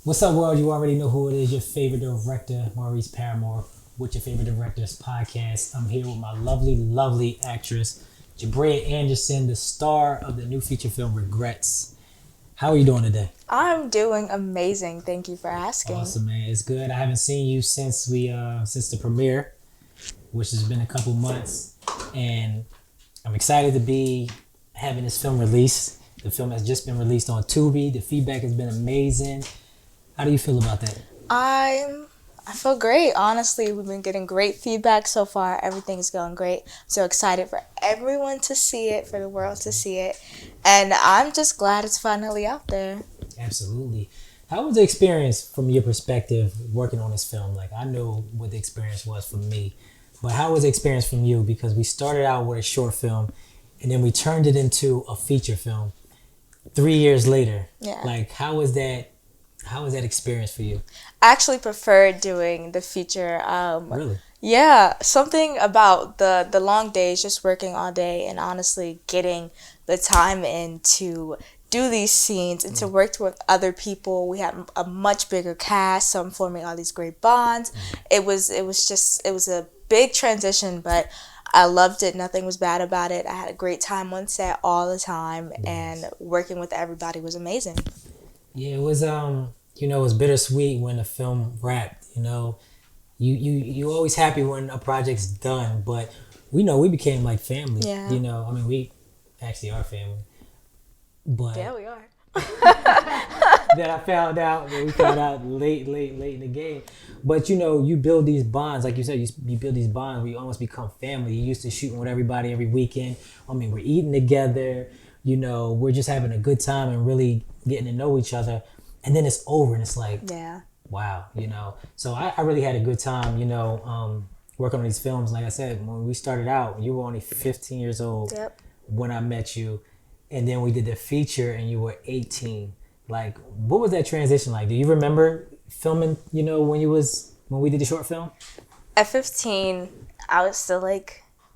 What's up, world? You already know who it is. Your favorite director, Maurice Paramore, with your favorite directors podcast. I'm here with my lovely, lovely actress, Jabriah Anderson, the star of the new feature film Regrets. How are you doing today? I'm doing amazing. Thank you for asking. Awesome, man. It's good. I haven't seen you since since the premiere, which has been a couple months, and I'm excited to be having this film released. The film has just been released on Tubi. The feedback has been amazing. How do you feel about that? I feel great. Honestly, we've been getting great feedback so far. Everything's going great. So excited for everyone to see it, for the world to see it. And I'm just glad it's finally out there. Absolutely. How was the experience from your perspective working on this film? Like, I know what the experience was for me, but how was the experience from you? Because we started out with a short film and then we turned it into a feature film 3 years later. Yeah. Like, how was that experience for you? I actually preferred doing the feature. Really? Yeah, something about the long days, just working all day and honestly getting the time in to do these scenes and to work with other people. We had a much bigger cast, so I'm forming all these great bonds. It was a big transition, but I loved it. Nothing was bad about it. I had a great time on set all the time, and working with everybody was amazing. Yeah, it was it was bittersweet when the film wrapped, You always happy when a project's done, but we know we became like family. Yeah. I mean, we actually are family. But Yeah, we are. that I found out that we found out late in the game. But you build these bonds, like you said, you build these bonds where you almost become family. You used to shooting with everybody every weekend. I mean, we're eating together, we're just having a good time and really getting to know each other. And then it's over and it's like, Yeah. wow, So I really had a good time, working on these films. Like I said, when we started out, you were only 15 years old. Yep. When I met you. And then we did the feature and you were 18. Like, what was that transition like? Do you remember filming, when we did the short film? At 15, I was still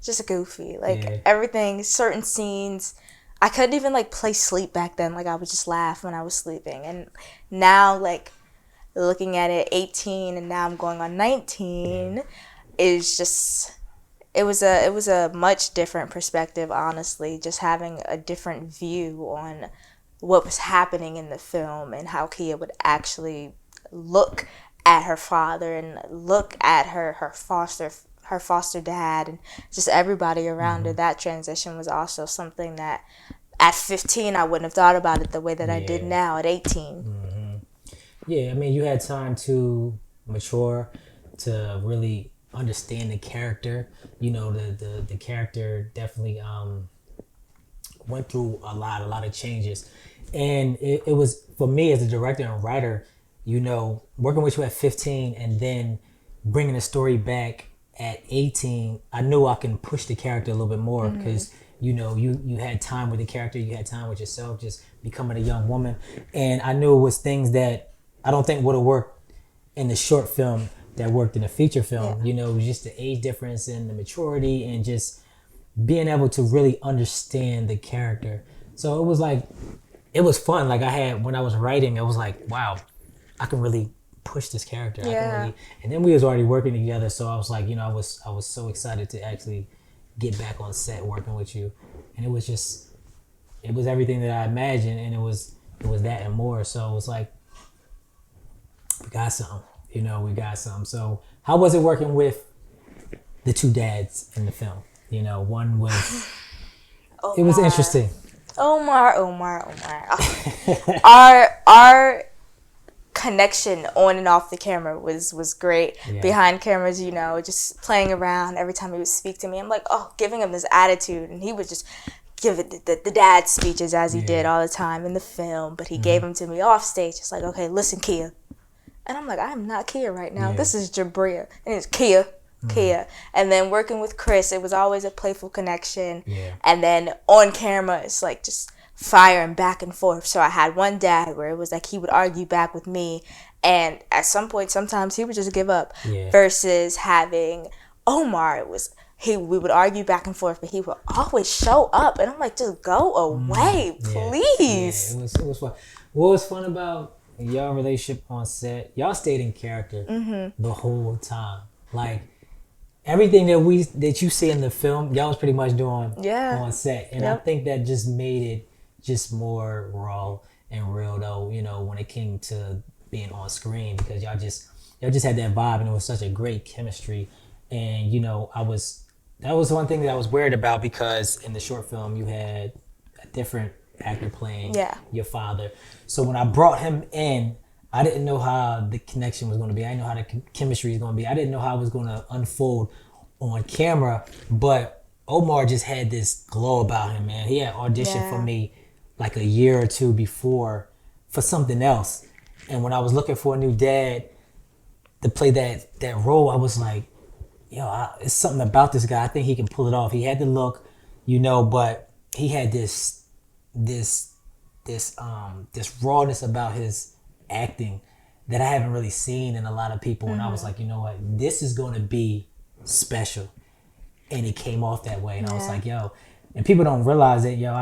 just goofy. Yeah. Everything, certain scenes, I couldn't even play sleep back then. I would just laugh when I was sleeping. And now looking at it, 18 and now I'm going on 19 is just, it was a much different perspective, honestly, just having a different view on what was happening in the film and how Kia would actually look at her father and look at her foster dad and just everybody around her. That transition was also something that at 15 I wouldn't have thought about it the way that I did now at 18. Yeah, I mean, you had time to mature, to really understand the character. The character definitely went through a lot of changes. And it was, for me as a director and writer, working with you at 15 and then bringing the story back at 18, I knew I can push the character a little bit more because, you had time with the character, you had time with yourself, just becoming a young woman. And I knew it was things that I don't think would have worked in the short film that worked in a feature film. Just the age difference and the maturity and just being able to really understand the character. So it was fun. When I was writing, it was like, wow, I can really push this character. Yeah. And then we was already working together. So I was like, I was so excited to actually get back on set working with you. And it was everything that I imagined. And it was that and more. So it was like, we got something. We got something. So how was it working with the two dads in the film? One was, it was interesting. Omar. Our connection on and off the camera was great. Yeah. Behind cameras, just playing around. Every time he would speak to me, I'm like, giving him this attitude, and he would just give it the dad speeches as he did all the time in the film. But he gave them to me off stage. It's like, okay, listen, Kia. And I'm like, I am not Kia right now. Yeah. This is Jabriah. And it's Kia. And then working with Chris, it was always a playful connection. Yeah. And then on camera, it's just firing back and forth. So I had one dad where it was like he would argue back with me. And at some point, sometimes he would just give up. Yeah. Versus having Omar, we would argue back and forth, but he would always show up. And I'm like, just go away, please. Yeah, it was fun. What was fun about y'all relationship on set, y'all stayed in character the whole time. Like everything that you see in the film, y'all was pretty much doing on set, and I think that just made it just more raw and real, though. You know, when it came to being on screen, because y'all just had that vibe, and it was such a great chemistry. And you know, that was one thing that I was worried about, because in the short film you had a different actor playing your father. So when I brought him in, I didn't know how the connection was going to be. I didn't know how the chemistry was going to be. I didn't know how it was going to unfold on camera. But Omar just had this glow about him, man. He had auditioned for me like a year or two before for something else. And when I was looking for a new dad to play that role, I was like, yo, it's something about this guy. I think he can pull it off. He had the look, you know, but he had this rawness about his acting that I haven't really seen in a lot of people. And I was like, you know what, this is going to be special. And it came off that way. And I was like, yo, and people don't realize that, yo,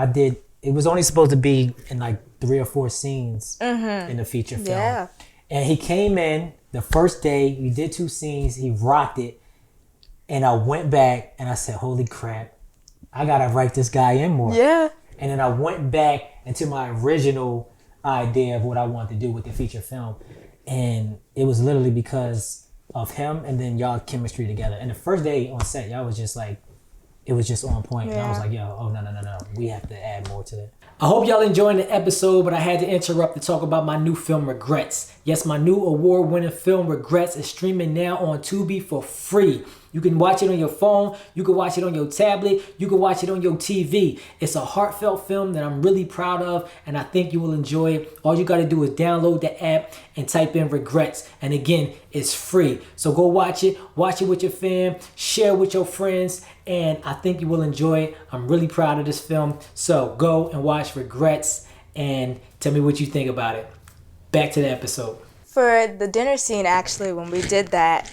it was only supposed to be in like 3 or 4 scenes in the feature film. Yeah. And he came in the first day, we did 2 scenes, he rocked it. And I went back and I said, holy crap, I got to write this guy in more. Yeah. And then I went back into my original idea of what I wanted to do with the feature film. And it was literally because of him and then y'all chemistry together. And the first day on set, y'all was just like, it was just on point. And I was like, yo, oh, no. We have to add more to that. I hope y'all enjoying the episode, but I had to interrupt to talk about my new film, Regrets. Yes, my new award-winning film, Regrets, is streaming now on Tubi for free. You can watch it on your phone, you can watch it on your tablet, you can watch it on your TV. It's a heartfelt film that I'm really proud of, and I think you will enjoy it. All you got to do is download the app and type in Regrets. And again, it's free. So go watch it with your fam, share with your friends, and I think you will enjoy it. I'm really proud of this film. So go and watch Regrets and tell me what you think about it. Back to the episode. For the dinner scene, actually, when we did that,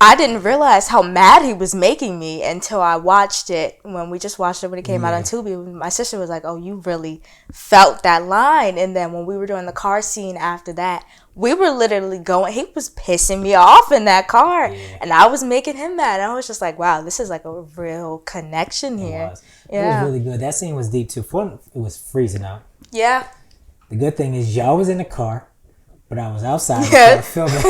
I didn't realize how mad he was making me until I watched it. When we just watched it when it came out on Tubi, my sister was like, oh, you really felt that line. And then when we were doing the car scene after that, we were literally going, he was pissing me off in that car. And I was making him mad. I was just like, wow, this is like a real connection here. It was really good. That scene was deep too. It was freezing out. Yeah. The good thing is y'all was in the car, but I was outside filming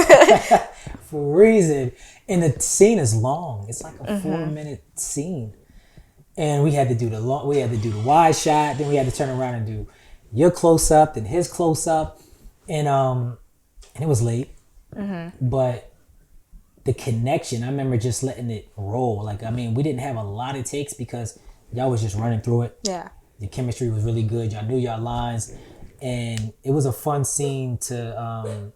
for a reason. And the scene is long. It's like a 4-minute scene. And we had to do the wide shot, then we had to turn around and do your close up, then his close up. And it was late. But the connection, I remember just letting it roll. Like, I mean, we didn't have a lot of takes because y'all was just running through it. Yeah. The chemistry was really good. Y'all knew y'all lines. And it was a fun scene to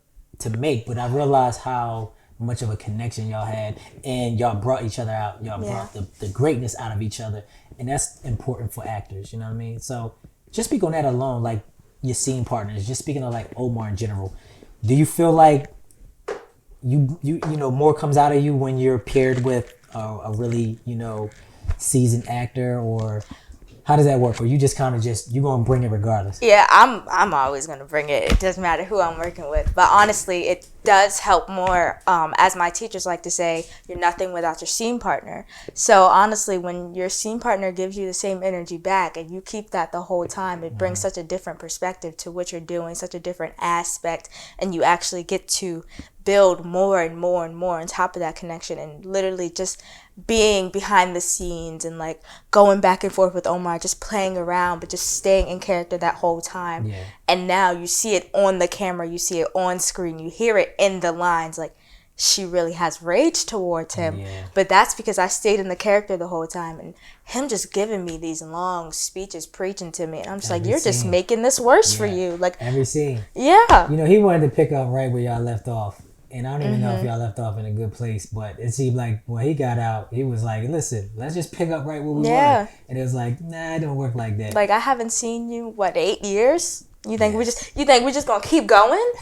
make, but I realized how much of a connection y'all had, and y'all brought each other out. Y'all brought the greatness out of each other, and that's important for actors. You know what I mean? So just speak on that alone, like your scene partners. Just speaking of like Omar in general, do you feel like you know more comes out of you when you're paired with a really seasoned actor, or how does that work? Or you just kind of you gonna bring it regardless? Yeah, I'm always gonna bring it. It doesn't matter who I'm working with. But honestly, it does help more. As my teachers like to say, you're nothing without your scene partner. So honestly, when your scene partner gives you the same energy back and you keep that the whole time, it brings such a different perspective to what you're doing, such a different aspect, and you actually get to build more and more and more on top of that connection, and literally just being behind the scenes and like going back and forth with Omar, just playing around but just staying in character that whole time. And now you see it on the camera, you see it on screen, you hear it in the lines, like she really has rage towards him. But that's because I stayed in the character the whole time, and him just giving me these long speeches preaching to me, and I'm just like, you're just making this worse for you. Like every scene. Yeah. He wanted to pick up right where y'all left off. And I don't even know if y'all left off in a good place, but it seemed like when he got out, he was like, listen, let's just pick up right where we were. And it was like, nah, it don't work like that. Like, I haven't seen you, 8 years? You think we're just gonna keep going?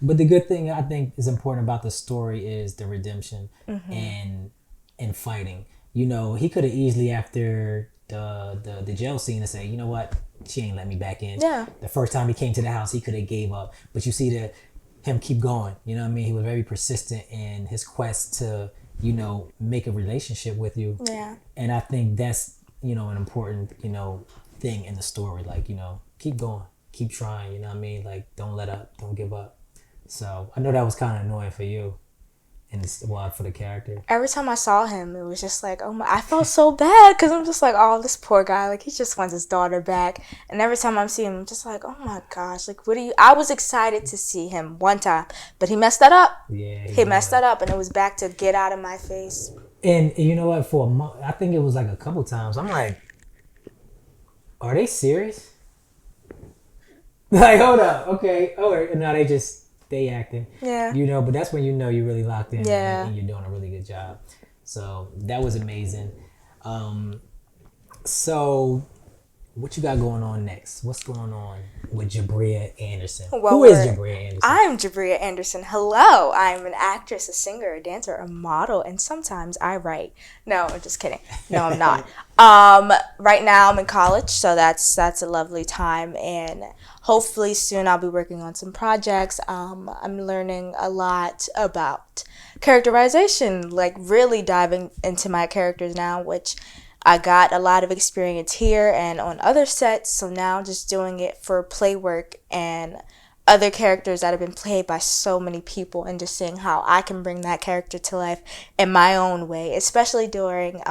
But the good thing I think is important about the story is the redemption and fighting. He could have easily, after the jail scene and say, you know what, she ain't let me back in. Yeah. The first time he came to the house, he could have gave up, but you see him keep going. You know what I mean? He was very persistent in his quest to, you know, make a relationship with you. Yeah. And I think that's, you know, an important, you know, thing in the story. Like, you know, keep going, keep trying. You know what I mean? Like, don't let up, don't give up. So I know that was kind of annoying for you. And it's wild for the character. Every time I saw him, it was just like, oh my, I felt so bad because I'm just like, oh, this poor guy, like he just wants his daughter back. And every time I'm seeing him, I'm just like, oh my gosh, like I was excited to see him one time, but he messed that up. Yeah. He messed that up, and it was back to get out of my face. And you know what? For a month, I think it was like a couple times. I'm like, are they serious? Like, hold up, okay, all right. And now they acting. Yeah. You know, but that's when you know you're really locked in. Yeah. And you're doing a really good job. So that was amazing. So what you got going on next? What's going on with Jabriah Anderson? Well, who is Jabriah Anderson? I'm Jabriah Anderson. Hello. I'm an actress, a singer, a dancer, a model, and sometimes I write. No, I'm just kidding. No, I'm not. Right now I'm in college, so that's a lovely time, and hopefully soon I'll be working on some projects. I'm learning a lot about characterization, like really diving into my characters now, which I got a lot of experience here and on other sets, so now just doing it for play work and other characters that have been played by so many people, and just seeing how I can bring that character to life in my own way, especially during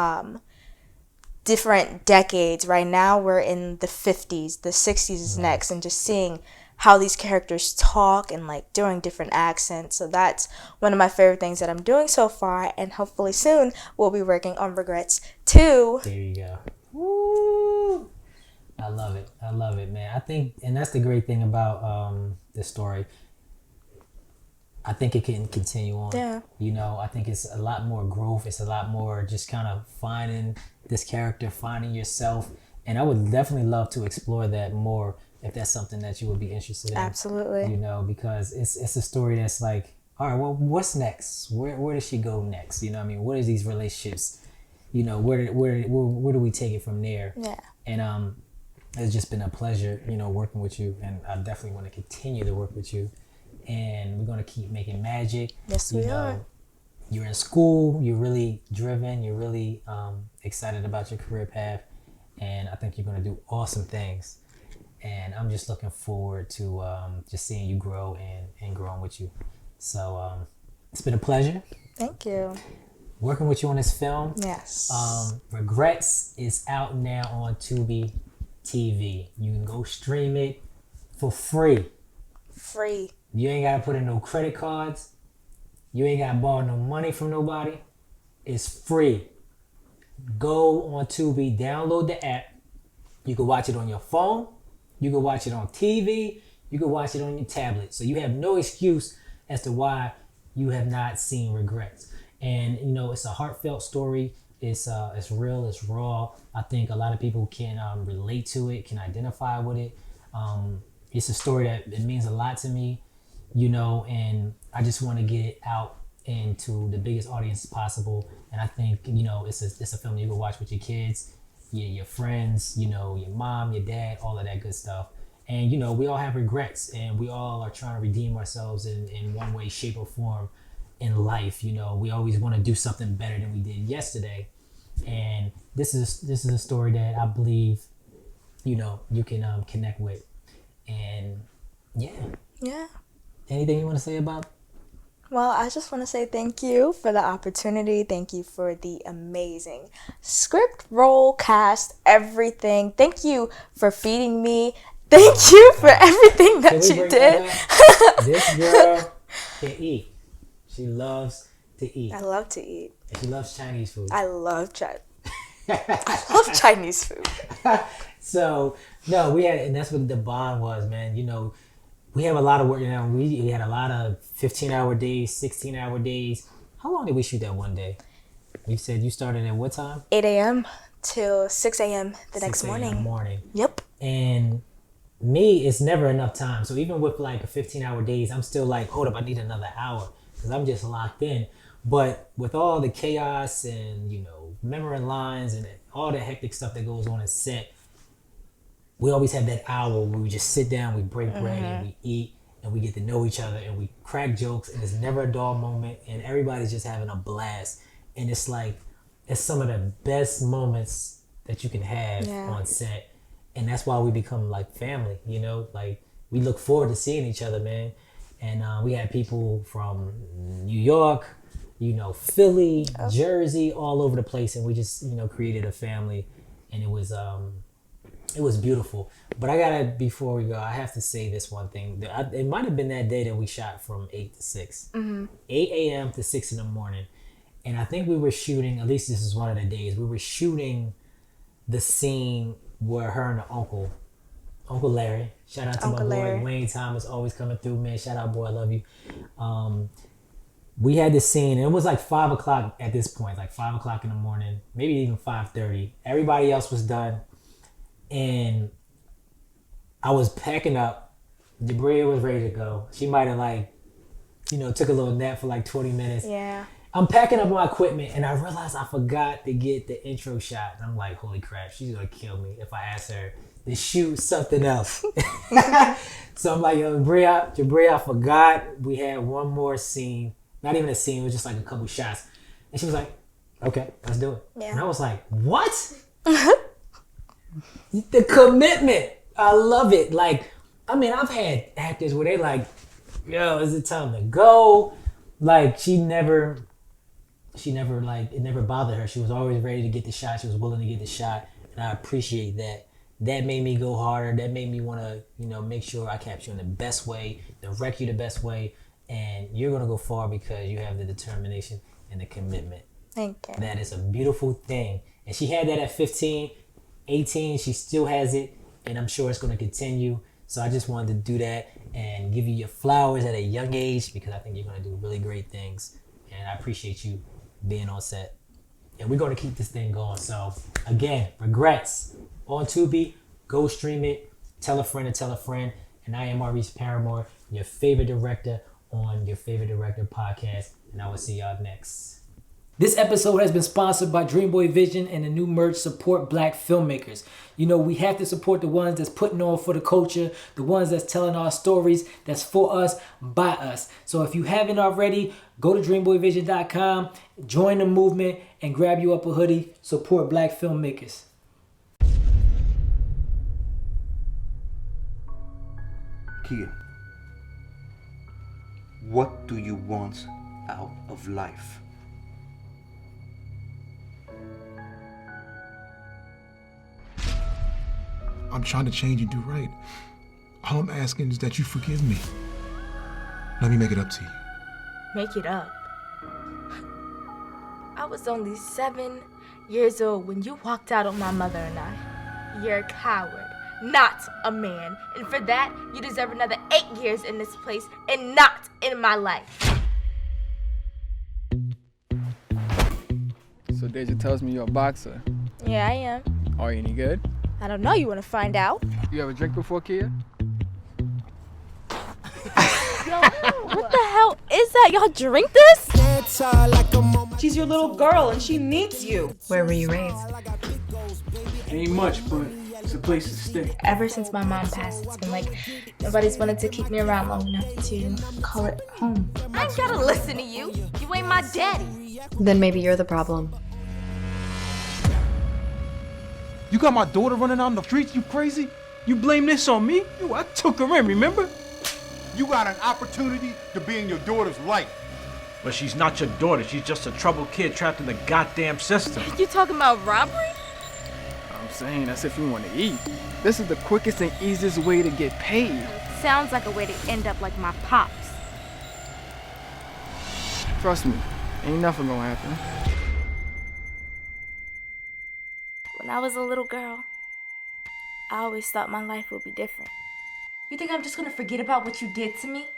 different decades. Right now we're in the 50s, the 60s is next, and just seeing how these characters talk and like during different accents. So that's one of my favorite things that I'm doing so far, and hopefully soon we'll be working on Regrets 2. There you go. Woo! I love it, man. I think, and that's the great thing about this story. I think it can continue on. Yeah. You know, I think it's a lot more growth. It's a lot more just kind of finding this character, finding yourself. And I would definitely love to explore that more if that's something that you would be interested in. Absolutely. You know, because it's a story that's like, all right, well, what's next? Where does she go next? You know what I mean? What is these relationships? You know, where do we take it from there? Yeah. And it's just been a pleasure, you know, working with you, and I definitely want to continue to work with you. And we're going to keep making magic. Yes, we are. You're in school, you're really driven, you're really excited about your career path, and I think you're going to do awesome things. And I'm just looking forward to just seeing you grow and growing with you. So it's been a pleasure. Thank you. Working with you on this film. Yes. Regrets is out now on Tubi TV. You can go stream it for free. Free. You ain't got to put in no credit cards. You ain't got to borrow no money from nobody. It's free. Go on Tubi, download the app. You can watch it on your phone. You can watch it on TV. You can watch it on your tablet. So you have no excuse as to why you have not seen Regrets. And, you know, it's a heartfelt story. It's real. It's raw. I think a lot of people can relate to it, can identify with it. It's a story that it means a lot to me, you know, and I just want to get it out into the biggest audience possible. And I think, you know, it's a film you can watch with your kids, your friends, you know, your mom, your dad, all of that good stuff. And, you know, we all have regrets, and we all are trying to redeem ourselves in one way, shape, or form in life. You know, we always want to do something better than we did yesterday. And this is a story that I believe, you know, you can connect with. And yeah. Anything you want to say about? Well, I just want to say thank you for the opportunity. Thank you for the amazing script, role, cast, everything. Thank you for feeding me. Thank you for everything that you did. This girl can eat. She loves to eat. I love to eat. And she loves Chinese food. I love Chinese food. So, no, and that's what the bond was, man. You know, we have a lot of work now. We had a lot of 15-hour days, 16-hour days. How long did we shoot that one day? You said you started at what time? 8 a.m. till 6 a.m. the next 6 a.m. in the morning. Yep. And me, it's never enough time. So even with like a 15-hour days, I'm still like, hold up, I need another hour because I'm just locked in. But with all the chaos and, remembering lines and all the hectic stuff that goes on set, we always have that hour where we just sit down, we break bread, and we eat, and we get to know each other, and we crack jokes, and it's never a dull moment, and everybody's just having a blast. And it's like, it's some of the best moments that you can have on set. And that's why we become like family, like we look forward to seeing each other, man. And we had people from New York, Philly, Jersey, all over the place. And we just, created a family, and it was beautiful. But before we go, I have to say this one thing. It might have been that day that we shot from 8 to 6. 8 a.m. to 6 in the morning. And I think we were shooting, at least this is one of the days, we were shooting the scene where her and the Uncle Larry, shout out to Uncle my boy Larry. Wayne Thomas, always coming through, man. Shout out, boy, I love you. We had this scene, and it was like 5 o'clock at this point, like 5 o'clock in the morning, maybe even 5:30. Everybody else was done. And I was packing up. Jabriah was ready to go. She might have took a little nap for like 20 minutes. Yeah. I'm packing up my equipment, and I realized I forgot to get the intro shot. And I'm like, holy crap, she's gonna kill me if I ask her to shoot something else. So I'm like, Jabriah, I forgot we had one more scene. Not even a scene, it was just like a couple shots. And she was like, okay, let's do it. Yeah. And I was like, what? The commitment. I love it. Like, I've had actors where they like, yo, is it time to go? Like, she never like, it never bothered her. She was always ready to get the shot. She was willing to get the shot. And I appreciate that. That made me go harder. That made me want to, make sure I capture you in the best way, direct you the best way. And you're going to go far because you have the determination and the commitment. Thank you. That is a beautiful thing. And she had that at 15, 18. She still has it. And I'm sure it's going to continue. So I just wanted to do that and give you your flowers at a young age because I think you're going to do really great things. And I appreciate you being on set. And we're going to keep this thing going. So, again, Regrets on Tubi. Go stream it. Tell a friend to tell a friend. And I am Maurice Paramore, your favorite director on Your Favorite Director podcast. And I will see y'all next. This episode has been sponsored by Dreamboy Vision and the new merch Support Black Filmmakers. We have to support the ones that's putting on for the culture, the ones that's telling our stories, that's for us, by us. So if you haven't already, go to dreamboyvision.com, join the movement, and grab you up a hoodie. Support Black filmmakers. Kia, what do you want out of life? I'm trying to change and do right. All I'm asking is that you forgive me. Let me make it up to you. Make it up. I was only 7 years old when you walked out on my mother and I. You're a coward, not a man. And for that, you deserve another 8 years in this place and not in my life. So Deja tells me you're a boxer. Yeah, I am. Are you any good? I don't know. You want to find out? You ever drink before, Kia? Yo, what the hell is that? Y'all drink this? She's your little girl and she needs you. Where were you raised? Ain't much, but it's a place to stay. Ever since my mom passed, it's been like nobody's wanted to keep me around long enough to call it home. I ain't gotta listen to you. You ain't my daddy. Then maybe you're the problem. You got my daughter running out on the streets, you crazy? You blame this on me? I took her in, remember? You got an opportunity to be in your daughter's life. But she's not your daughter. She's just a troubled kid trapped in the goddamn system. You talking about robbery? I'm saying that's if you want to eat. This is the quickest and easiest way to get paid. Sounds like a way to end up like my pops. Trust me, ain't nothing gonna happen. When I was a little girl, I always thought my life would be different. You think I'm just gonna forget about what you did to me?